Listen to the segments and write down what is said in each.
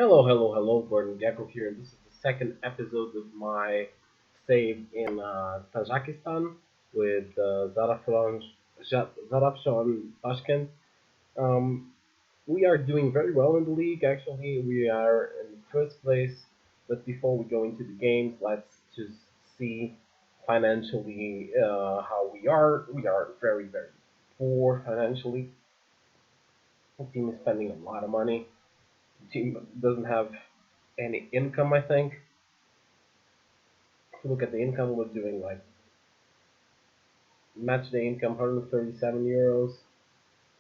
Hello, hello, hello, Gordon Gecko here. This is the second episode of my stay in Tajikistan with Zarafshan Tashkent. Um, we are doing very well in the league, actually. We are in first place, but before we go into the games, let's just see financially how we are. We are very, very poor financially. The team is spending a lot of money. The team doesn't have any income, I think. If you look at the income, we're doing like match day income 137 euros,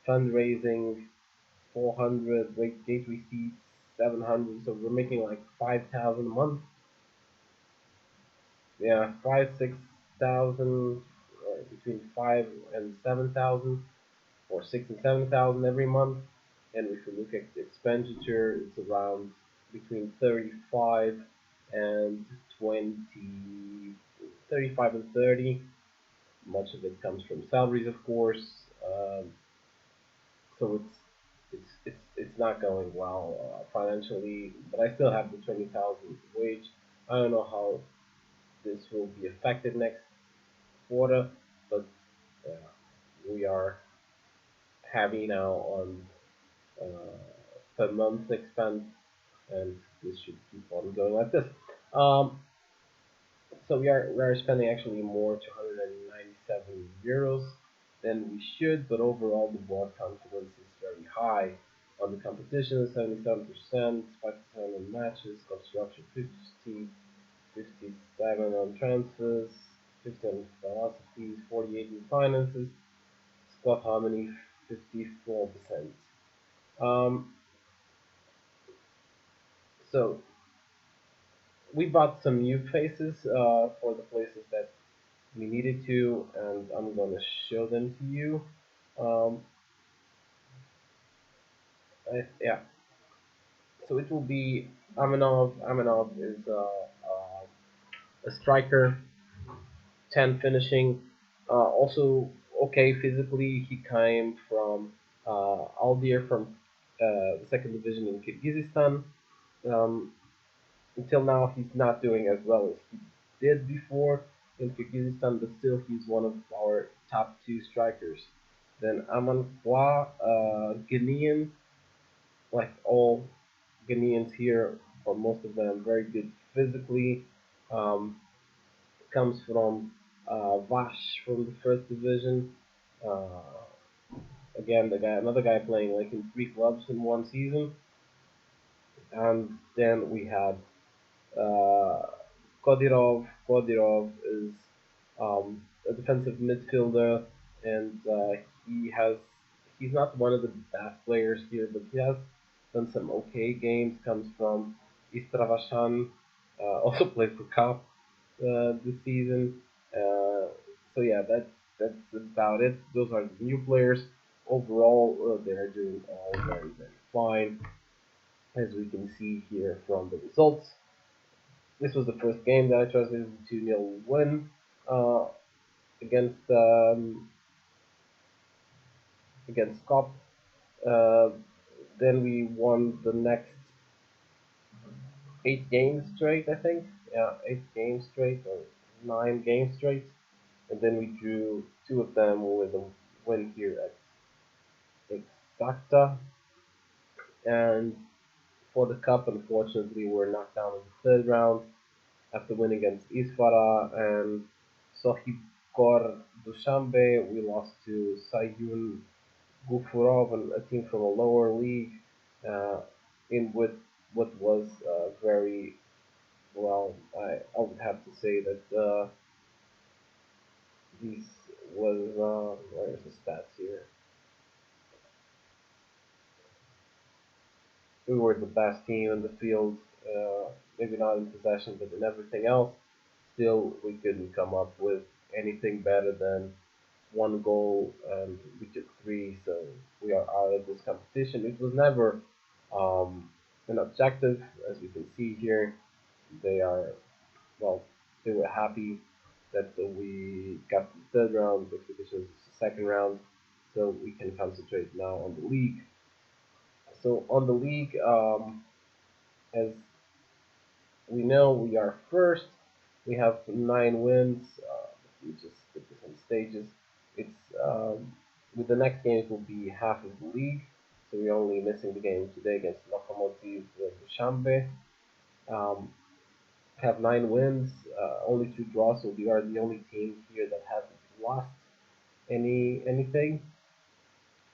fundraising 400, gate receipts 700, so we're making like 5,000 a month. Yeah, 5, 6,000, or between 5 and 7,000, or 6 and 7,000 every month. And if you look at the expenditure, it's around between 35 and 20, 35 and 30. Much of it comes from salaries, of course. Um, so it's not going well financially, but I still have the 20,000 wage. I don't know how this will be affected next quarter, but uh, we are heavy now on per month expense, and this should keep on going like this. Um, So we are spending actually more, 297 euros than we should, but overall the board confidence is very high. On the competition, 77%, 5% on matches, construction 50, 57 on transfers, 50 on philosophies, 48 in finances, squad harmony 54%. Um, so we bought some new faces for the places that we needed to, and I'm going to show them to you. Um, yeah, so it will be Aminov. Aminov is a striker, 10 finishing. Also, okay, physically, he came from Aldir from the second division in Kyrgyzstan. Um, until now, he's not doing as well as he did before in Kyrgyzstan, but still, he's one of our top two strikers. Then Aman Kwa, Ghanaian, like all Ghanaians here, or most of them, very good physically. Um, comes from Vash from the first division. Uh, Again, another guy playing like in three clubs in one season. And then we had uh, Kodirov. Kodirov is a defensive midfielder, and he's not one of the best players here, but he has done some okay games. Comes from Istravashan, also played for Cup this season. So yeah, that's about it. Those are the new players. Overall, they're doing all very very fine, as we can see here from the results. This was the first game that I translated to 2-0 win uh, against against Cop. Uh, then we won the next 8 games straight, I think. Yeah, 8 games straight or 9 games straight, and then we drew two of them with a win here at Exacta. And for the cup, unfortunately, we were knocked down in the third round after winning against Isfara and Sohibkor Dushanbe. We lost to Sayun Gufurov, a team from a lower league, uh, in what was very well. I would have to say that this was where's the stats here? We were the best team in the field, maybe not in possession, but in everything else. Still, we couldn't come up with anything better than one goal, and we took three, so we are out of this competition. It was never um, an objective, as we can see here. They are, well, they were happy that we got the third round, but because it's the second round, so we can concentrate now on the league. So on the league, know, we are first. We have 9 wins. We just put this in stages. It's with the next game it will be half of the league. So we're only missing the game today against Lokomotiv Dushanbe. Um, have 9 wins, only 2 draws. So we are the only team here that hasn't lost anything.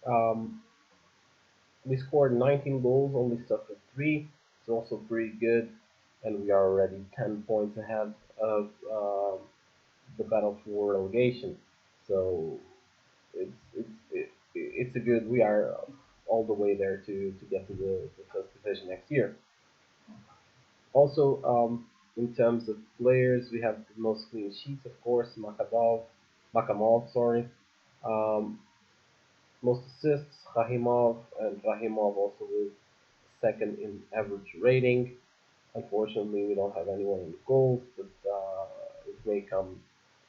Um, we scored 19 goals, only suffered 3. It's also pretty good, and we are already 10 points ahead of the battle for relegation. So it's a good. We are all the way there to get to the first division next year. Also, in terms of players, we have the most clean sheets, of course, Makamov, sorry. Um, Most assists, Rahimov also with second in average rating. Unfortunately, we don't have anyone in goals, but it may come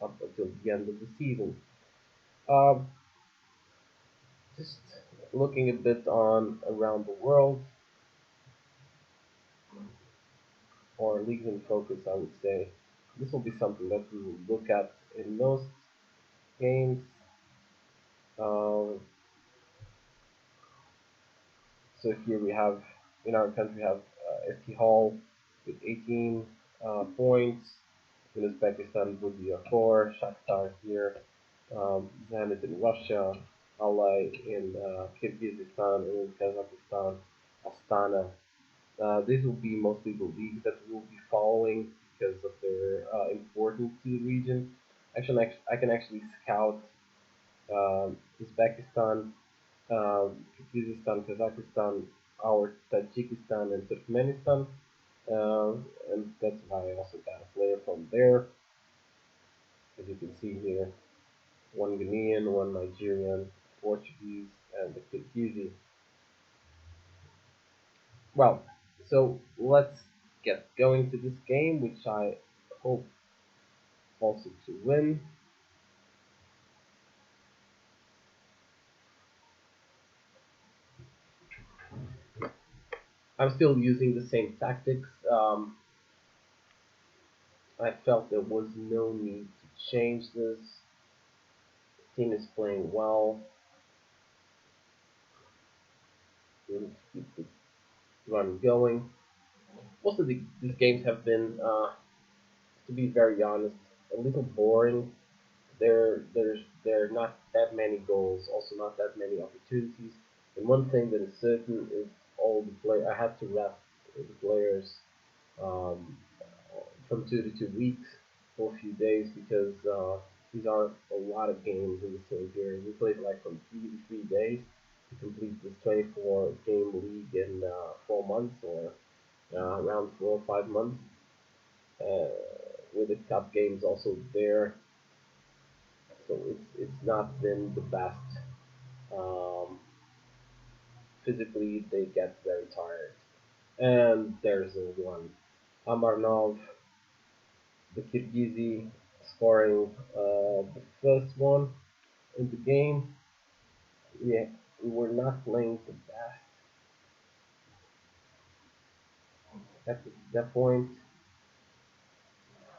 up until the end of the season. Um, just looking a bit on around the world, or leagues in focus, I would say. This will be something that we will look at in most games. Um, so here we have, in our country, we have ST Hall with 18 points. In Uzbekistan would be a 4, Shakhtar here, Zenit in Russia, Alay in Kyrgyzstan, and in Kazakhstan, Astana. These will be mostly the leagues that we will be following because of their importance to the region. Actually, I can actually scout Uzbekistan, Kyrgyzstan, Kazakhstan, our Tajikistan, and Turkmenistan, uh, and that's why I also got a player from there. As you can see here, one Ghanaian, one Nigerian, Portuguese, and the Kyrgyz. Well, so let's get going to this game, which I hope also to win. I'm still using the same tactics. I felt there was no need to change this. The team is playing well. We'll keep the run going. Most of these games have been, to be very honest, a little boring. There are not that many goals, also not that many opportunities. And one thing that is certain is all the play. I had to rest the players um, from 2 to 2 weeks for a few days because these are a lot of games in the same period. We played like from 3 to 3 days to complete this 24 game league in 4 months or around 4 or 5 months. Uh, with the cup games also there, so it's not been the best. Um, Physically, they get very tired. And there's a one, Amarnov, the Kyrgyz, scoring the first one in the game. Yeah, we were not playing the best at that point.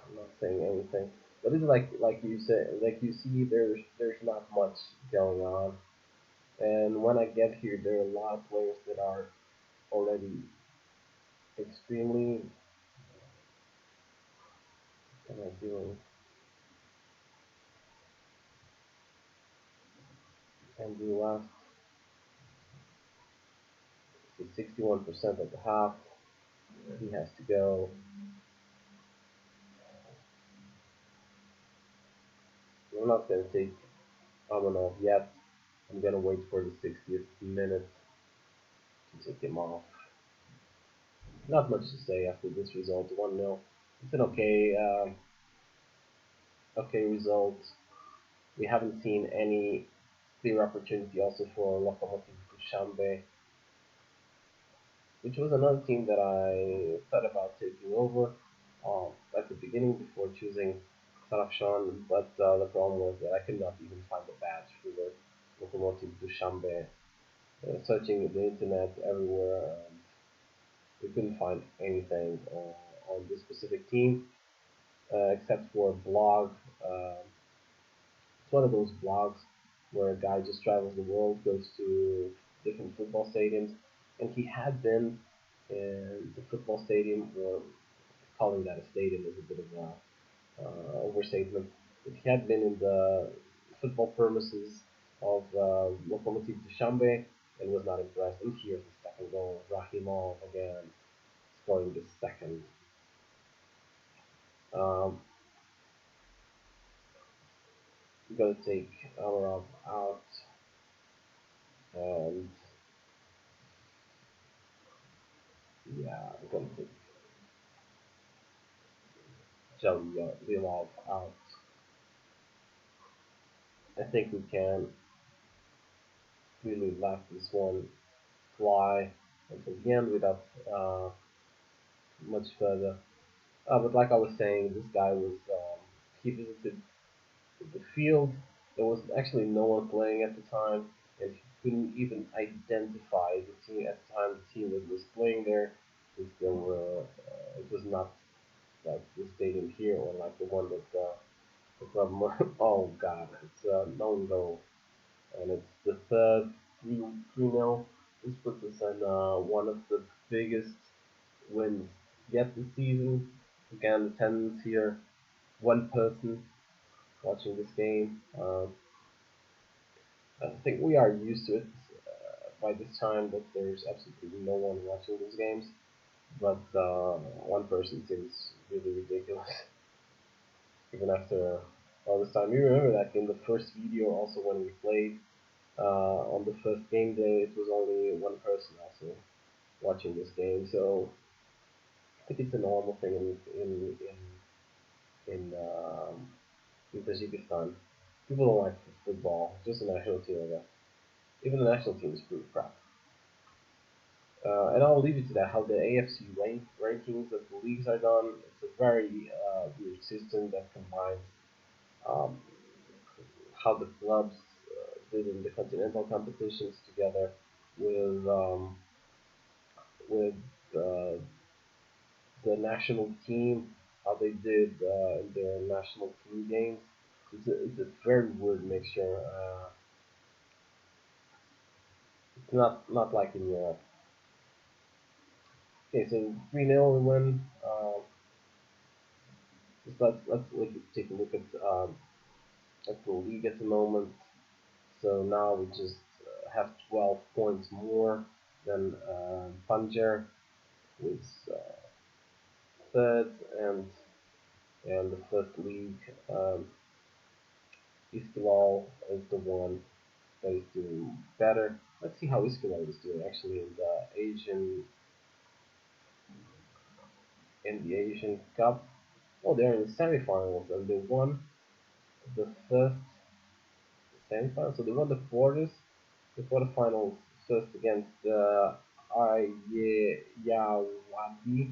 I'm not saying anything, but it's like you said, like you see, there's not much going on. And when I get here, there are a lot of players that are already extremely, what am I doing? And we left 61% at the half. He has to go. I'm not going to take Amanov yet. I'm going to wait for the 60th minute to take him off. Not much to say after this result, 1-0. It's an okay result. We haven't seen any clear opportunity also for Lokomotiv Dushanbe, which was another team that I thought about taking over at the beginning before choosing Sarafshan, but the problem was that I could not even find a badge for the Lokomotiv Dushanbe. Searching the internet everywhere, we couldn't find anything on this specific team, except for a blog. It's one of those blogs where a guy just travels the world, goes to different football stadiums, and he had been in the football stadium, or calling that a stadium is a bit of a overstatement. But he had been in the football premises of Lokomotiv Dushanbe and was not impressed. And here's the second goal, Rahimov again scoring the second. Um, I'm gonna take Amarov out and yeah, I'm gonna take Jalilov out. I think we can really let this one fly until the end without much further. But like I was saying, this guy was he visited the field. There was actually no one playing at the time, and he couldn't even identify the team at the time. The team that was playing there, since there were it was not like the stadium here or like the one that the club. Oh God, it's no goal, and it's the third 3-0. This puts us in one of the biggest wins yet this season. Again, attendance here, one person watching this game. I think we are used to it by this time that there's absolutely no one watching these games, but one person seems really ridiculous even after all this time. You remember that in the first video also when we played on the first game day, it was only one person also watching this game, so I think it's a normal thing in, in Tajikistan. People don't like football, just the national team, I guess. Even the national team is pretty crap. And I'll leave it to that, how the AFC rankings of the leagues are done. It's a very weird system that combines um, how the clubs did in the continental competitions together with with uh, the national team, how they did in their national team games. It's a very weird mixture. It's not like in Europe. Okay, so 3-0 we win. Just let's take a look at the league at the moment. So now we just have 12 points more than Panjer, who is third, and the first league. Istiklal is the one that is doing better. Let's see how Istiklal is doing actually in the Asian Cup. Oh, they're in the semifinals and they won the first semifinal. So they won the quarterfinals first against Ayeyawadi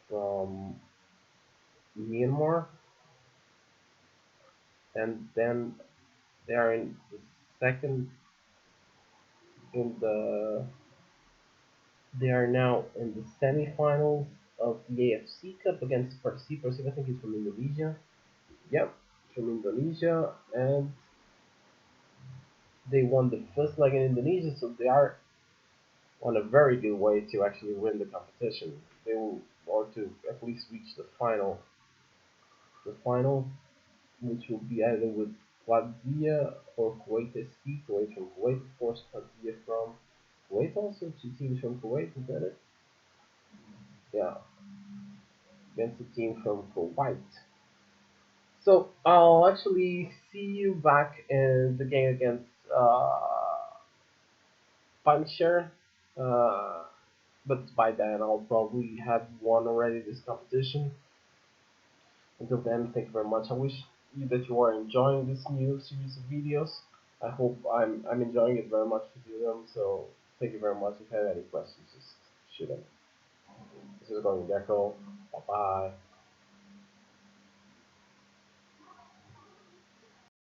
from Myanmar, and then they are in the second in the they are now in the semifinals of the AFC Cup against Persib. Persib, I think, is from Indonesia. Yep, from Indonesia, and they won the first leg in Indonesia, so they are on a very good way to actually win the competition. They will, or to at least reach the final, which will be either with Qadria or Kuwait SC. Kuwait from Kuwait, of course, Qadria from Kuwait also. Two teams from Kuwait, is that it? Yeah, against a team from Kuwait. So I'll actually see you back in the game against Punisher. Uh, but by then I'll probably have won already this competition. Until then, thank you very much. I wish you that you are enjoying this new series of videos. I hope I'm enjoying it very much to do them. So thank you very much. If you have any questions, just shoot them. This is going Gecko. Bye bye.